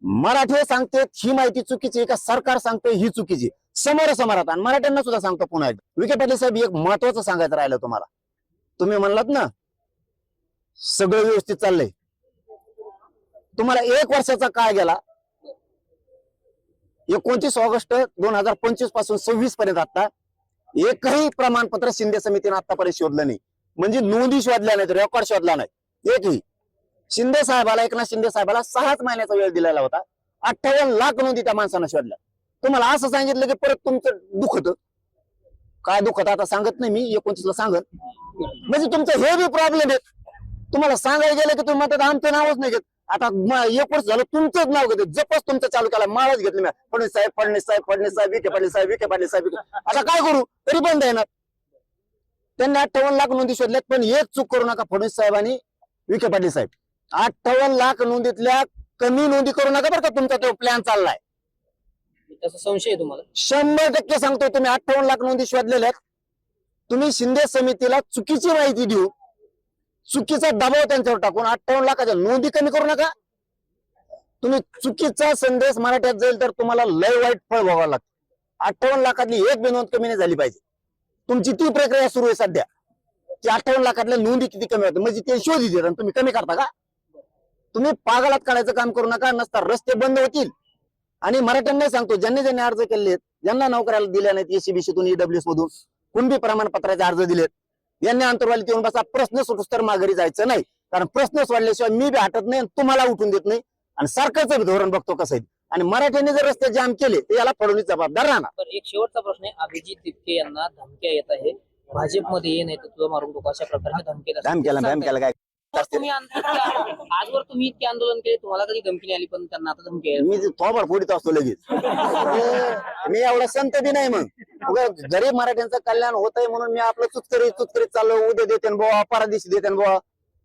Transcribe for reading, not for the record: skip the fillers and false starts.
मराठी सांगते ही माहिती चुकीची का सरकार सांगते ही चुकीची, समोरासमोरात. आणि मराठ्यांना सुद्धा सांगतो पुन्हा एकदा, विखे पाटील साहेब एक महत्वाचं सांगायचं राहिलं तुम्हाला. तुम्ही म्हणलात ना सगळं व्यवस्थित चाललंय, तुम्हाला 1 वर्षाचा काळ गेला, 29 ऑगस्ट 2025 पासून 26 पर्यंत आता एकही प्रमाणपत्र शिंदे समितीने आतापर्यंत शोधलं नाही. म्हणजे नोंदी शोधल्या नाहीत, रेकॉर्ड शोधला नाही एकही. शिंदे साहेबाला, एकनाथ शिंदे साहेबाला 6 महिन्याचा वेळ दिलेला होता. 58 लाख नोंदी त्या माणसानं शोधल्या. तुम्हाला असं सांगितलं की परत तुमचं दुखत, काय दुखत आता सांगत नाही मी, 29 ला सांगत. म्हणजे तुमचं हे बी प्रॉब्लेम आहे. तुम्हाला सांगायला गेलं की तुम्ही म्हणतात आमचं नावच नाही घेत. आता 1 वर्ष झालं तुमचंच नाव घेते, जपच तुमचं चालू केला, माळच घेतली मी, फडणवीस साहेब, फडणवीस साहेब, फडणवीस साहेब, विखे पाटील साहेब, विखे पाटील साहेब. आता काय करू, तरी बंद येणार. त्यांनी 58 लाख नोंदी शोधल्यात, पण एक चूक करू नका फडणवीस साहेब आणि विखे पाटील साहेब. 58 लाख नोंदीतल्या कमी नोंदी करू नका बरं का, तुमचा तो प्लॅन चाललाय. त्याचा संशय आहे तुम्हाला? 100% सांगतो, तुम्ही 58 लाख नोंदी शोधलेल्या आहेत. तुम्ही शिंदे समितीला चुकीची माहिती देऊ, चुकीचा दबाव त्यांच्यावर टाकून 58 लाखाच्या नोंदी कमी करू नका. तुम्ही चुकीचा संदेश मराठ्यात जाईल तर तुम्हाला लय वाईट फळ भोगावं लागतं. 58 लाखातली एक बी नोंद कमी नाही झाली पाहिजे. तुमची ती प्रक्रिया सुरू आहे सध्या की 58 लाखातल्या नोंदी किती कमी होतात, म्हणजे ते शोधित येतात, तुम्ही कमी करता का? तुम्ही पागलात काढायचं काम करू नका, नसता रस्ते बंद होतील. आणि मराठ्यांना सांगतो, ज्यांनी ज्यांनी अर्ज केले, ज्यांना नोकऱ्याला दिल्या नाहीत, एसीबीसीतून, ईडब्ल्यूएस मधून, कुणबी प्रमाणपत्राचे अर्ज दिलेत, यांनी आंतरवालीत येऊन बसा. प्रश्न सुटूस तर माघारी जायचं नाही, कारण प्रश्न सोडल्याशिवाय मी बी हटत नाही, तुम्हाला उठून देत नाही. आणि सरकारचं धोरण बघतो कसं आहे. आणि मराठ्यांनी जर रस्ते जाम केले तर याला फडणवीस जबाबदार राहणार. पण एक शेवटचा प्रश्न आहे, अभिजित तिपके यांना धमक्या येत आहे, भाजपमध्ये ये नाही तर तुझं मारून टाकू, अशा प्रकारच्या धमक्याला काय तुम्ही आजवर तुम्ही इतके आंदोलन केले, तुम्हाला कधी धमकी नाही आली, पण त्यांना आता धमकी आहे. मी थोबाड फोडीत असतो लगेच. मी एवढा संत बी नाही. मग गरीब मराठ्यांचं कल्याण होतंय म्हणून मी आपलं चुचकरीत चाललो, उद्या देते बुवा, परा दिवशी देते बुवा,